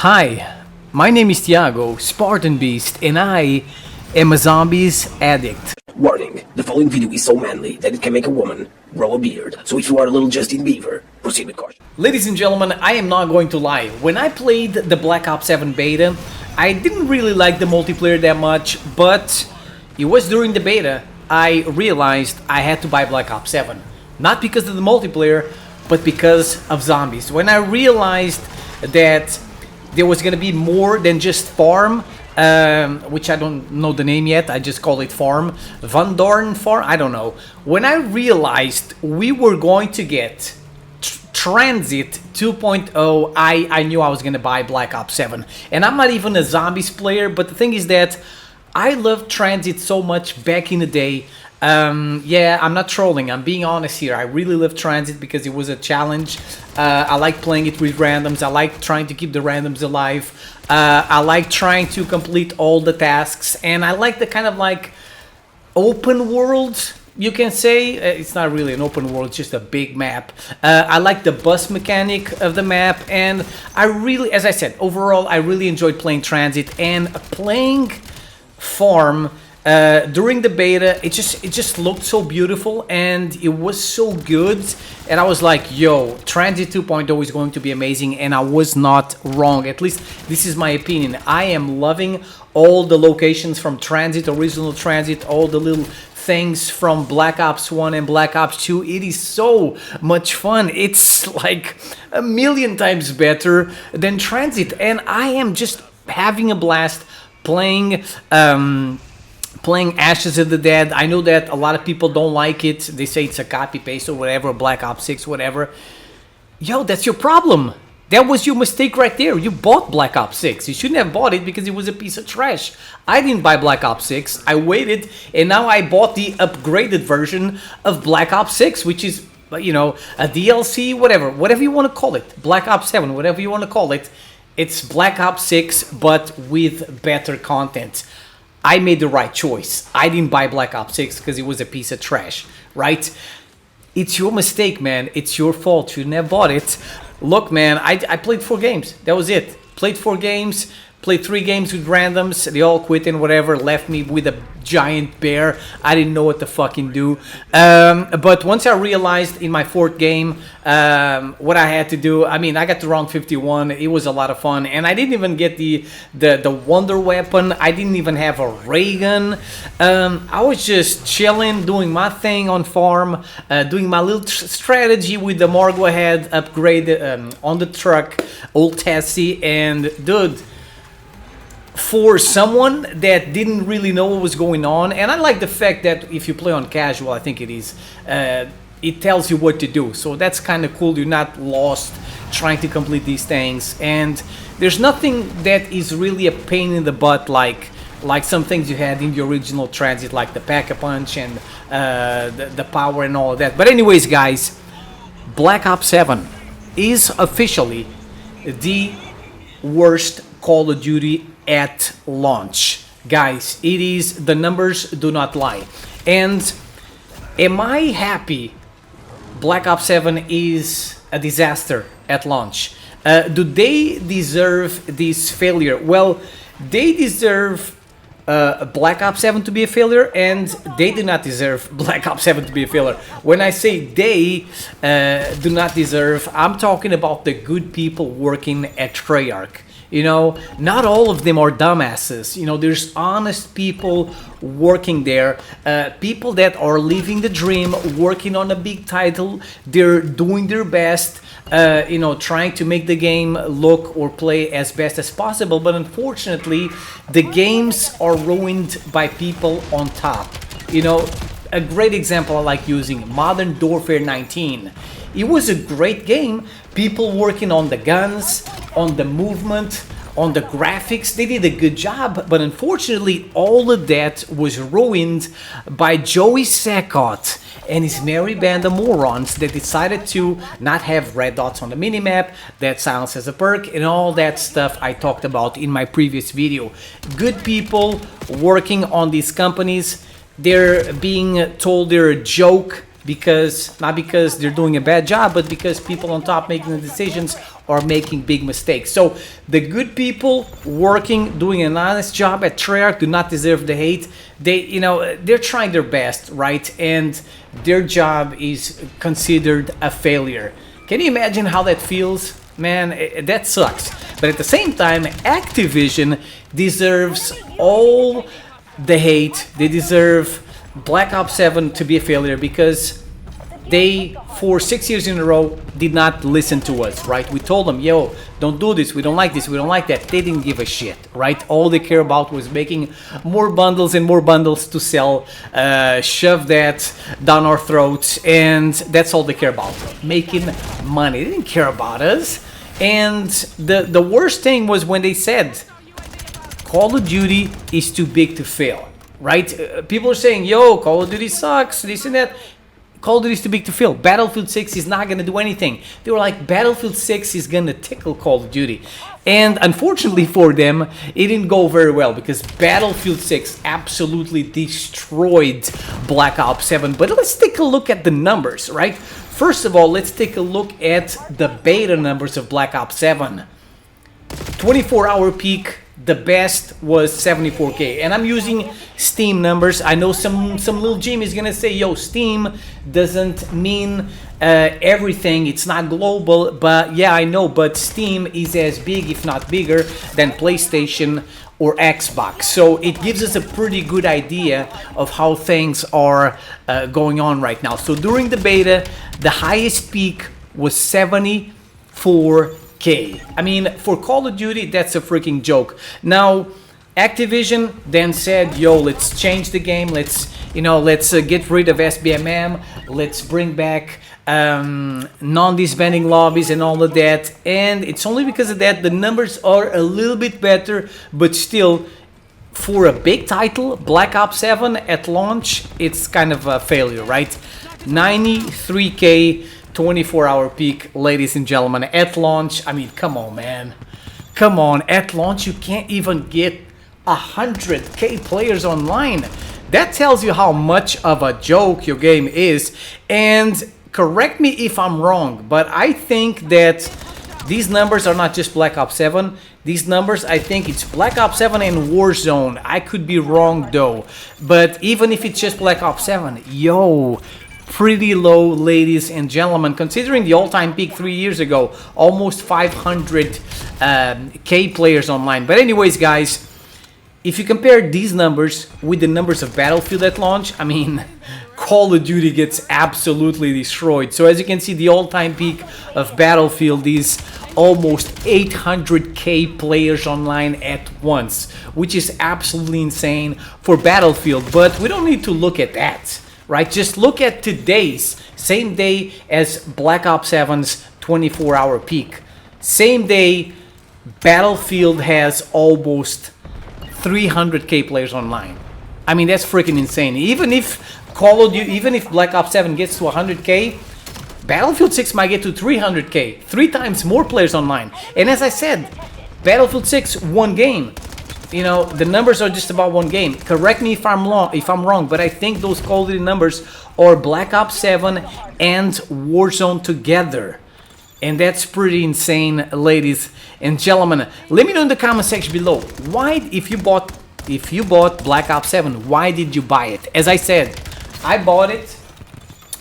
Hi, my name is Tiago, Spartan Beast, and I am a zombies addict. Warning, the following video is so manly that it can make a woman grow a beard. So if you are a little Justin Bieber, proceed with caution. Ladies and gentlemen, I am not going to lie. When I played the Black Ops 7 beta, I didn't really like the multiplayer that much, but it was during the beta I realized I had to buy Black Ops 7. Not because of the multiplayer, but because of zombies. When I realized that there was gonna be more than just farm, which I don't know the name yet, I just call it farm, Van Dorn farm, I don't know. When I realized we were going to get Transit 2.0, I knew I was gonna buy Black Ops 7. And I'm not even a zombies player, but the thing is that I loved Transit so much back in the day. Yeah, I'm not trolling, I'm being honest here. I really love Transit because it was a challenge. I like playing it with randoms. I like trying to keep the randoms alive. I like trying to complete all the tasks, and I like the kind of like open world, you can say. It's not really an open world, it's just a big map. I like the bus mechanic of the map, and I really, as I said, overall I really enjoyed playing Transit and playing Farm. During the beta, it just looked so beautiful and it was so good, and I was like, yo, Transit 2.0 is going to be amazing, and I was not wrong. At least this is my opinion. I am loving all the locations from Transit, original Transit, all the little things from Black Ops 1 and Black Ops 2. It is so much fun. It's like a million times better than Transit, and I am just having a blast playing Ashes of the Dead. I know that a lot of people don't like it. They say it's a copy paste or whatever, Black Ops 6, whatever. Yo, that's your problem. That was your mistake right there. You bought Black Ops 6. You shouldn't have bought it because it was a piece of trash. I didn't buy Black Ops 6. I waited, and now I bought the upgraded version of Black Ops 6, which is, you know, a DLC, whatever you want to call it. Black Ops 7, whatever you want to call it. It's Black Ops 6, but with better content. I made the right choice. I didn't buy Black Ops 6 because it was a piece of trash, right? It's your mistake, man. It's your fault. You never bought it. Look, man, I played 4 games. That was it. Played 4 games. Played 3 games with randoms. They all quit and whatever. Left me with a giant bear. I didn't know what to fucking do. But once I realized in my 4th game what I had to do, I mean, I got to round 51. It was a lot of fun. And I didn't even get the wonder weapon. I didn't even have a ray gun. I was just chilling, doing my thing on farm, doing my little strategy with the Margo head upgrade on the truck, old Tessie, and dude, for someone that didn't really know what was going on, and I like the fact that if you play on casual, I think it is, it tells you what to do, so that's kind of cool. You're not lost trying to complete these things, and there's nothing that is really a pain in the butt like some things you had in the original Transit, like the Pack-a-Punch and the power and all of that. But anyways, guys, Black Ops 7 is officially the worst Call of Duty at launch. Guys, it is, the numbers do not lie. And am I happy Black Ops 7 is a disaster at launch? Do they deserve this failure? Well, they deserve Black Ops 7 to be a failure, and they do not deserve Black Ops 7 to be a failure. When I say they do not deserve, I'm talking about the good people working at Treyarch. You know, not all of them are dumbasses. You know, there's honest people working there, people that are living the dream, working on a big title. They're doing their best, you know, trying to make the game look or play as best as possible. But unfortunately, the games are ruined by people on top. You know, a great example I like using, Modern Warfare 19. It was a great game. People working on the guns, on the movement, on the graphics, they did a good job, but unfortunately all of that was ruined by Joey Sackott and his merry band of morons that decided to not have red dots on the minimap, that silence as a perk, and all that stuff I talked about in my previous video. Good people working on these companies, they're being told they're a joke because not because they're doing a bad job, but because people on top making the decisions are making big mistakes. So the good people working, doing an honest job at Treyarch do not deserve the hate. They're trying their best, right? And their job is considered a failure. Can you imagine how that feels? Man, that sucks. But at the same time, Activision deserves all the hate. They deserve Black Ops 7 to be a failure because they, for 6 years in a row, did not listen to us, right? We told them, yo, don't do this, we don't like this, we don't like that. They didn't give a shit, right? All they care about was making more bundles and more bundles to sell, shove that down our throats, and that's all they care about, making money. They didn't care about us. And the worst thing was when they said, Call of Duty is too big to fail, right? People are saying, yo, Call of Duty sucks, this and that. Call of Duty is too big to fail. Battlefield 6 is not going to do anything. They were like, Battlefield 6 is going to tickle Call of Duty. And unfortunately for them, it didn't go very well because Battlefield 6 absolutely destroyed Black Ops 7. But let's take a look at the numbers, right? First of all, let's take a look at the beta numbers of Black Ops 7. 24-hour peak. The best was 74K, and I'm using Steam numbers. I know some little Jimmy is gonna say, yo, Steam doesn't mean everything, it's not global, but yeah, I know, but Steam is as big, if not bigger, than PlayStation or Xbox, so it gives us a pretty good idea of how things are going on right now. So during the beta, the highest peak was 74K. I mean, for Call of Duty, that's a freaking joke. Now, Activision then said, yo, let's change the game. Let's get rid of SBMM. Let's bring back non-disbanding lobbies and all of that. And it's only because of that the numbers are a little bit better, but still, for a big title, Black Ops 7 at launch, it's kind of a failure, right? 93K. 24-hour peak, ladies and gentlemen, at launch. I mean, come on, man. Come on, at launch, you can't even get 100K players online. That tells you how much of a joke your game is. And correct me if I'm wrong, but I think that these numbers are not just Black Ops 7. These numbers, I think it's Black Ops 7 and Warzone. I could be wrong, though. But even if it's just Black Ops 7, yo, pretty low, ladies and gentlemen, considering the all-time peak 3 years ago, almost 500K players online. But anyways, guys, if you compare these numbers with the numbers of Battlefield at launch, I mean, Call of Duty gets absolutely destroyed. So as you can see, the all-time peak of Battlefield is almost 800K players online at once, which is absolutely insane for Battlefield. But we don't need to look at that. Right, just look at today's, same day as Black Ops 7's 24-hour peak. Same day, Battlefield has almost 300K players online. I mean, that's freaking insane. Even if Black Ops 7 gets to 100K, Battlefield 6 might get to 300K, 3 times more players online. And as I said, Battlefield 6, one game. You know, the numbers are just about one game. Correct me if I'm wrong, but I think those Call of Duty numbers are Black Ops 7 and Warzone together. And that's pretty insane, ladies and gentlemen. Let me know in the comment section below, why, if you bought Black Ops 7, why did you buy it? As I said, I bought it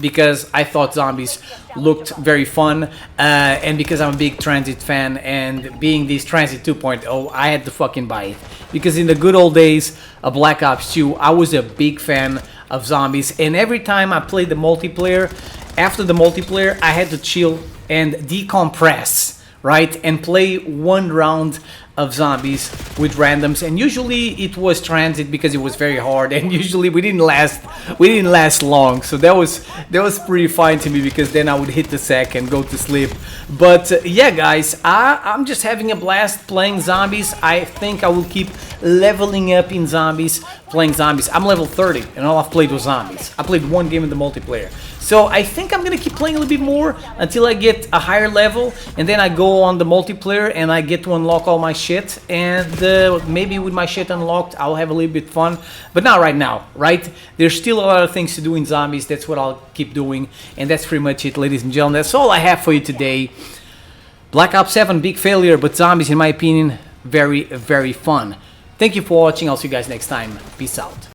because I thought zombies looked very fun, and because I'm a big Transit fan, and being this Transit 2.0, I had to fucking buy it. Because in the good old days of Black Ops 2, I was a big fan of zombies, and every time I played the multiplayer, after the multiplayer, I had to chill and decompress, right, and play one round of zombies with randoms, and usually it was Transit because it was very hard, and usually we didn't last long, so that was pretty fine to me, because then I would hit the sack and go to sleep. But yeah, guys, I'm just having a blast playing zombies. I think I will keep leveling up in zombies, playing zombies. I'm level 30 and all I've played was zombies. I played one game in the multiplayer, So I think I'm gonna keep playing a little bit more until I get a higher level, and then I go on the multiplayer and I get to unlock all my shit, and maybe with my shit unlocked I'll have a little bit fun, but not right now, right? There's still a lot of things to do in zombies. That's what I'll keep doing, and that's pretty much it, ladies and gentlemen. That's all I have for you today. Black Ops 7, big failure, but zombies, in my opinion, very, very fun. Thank you for watching. I'll see you guys next time. Peace out.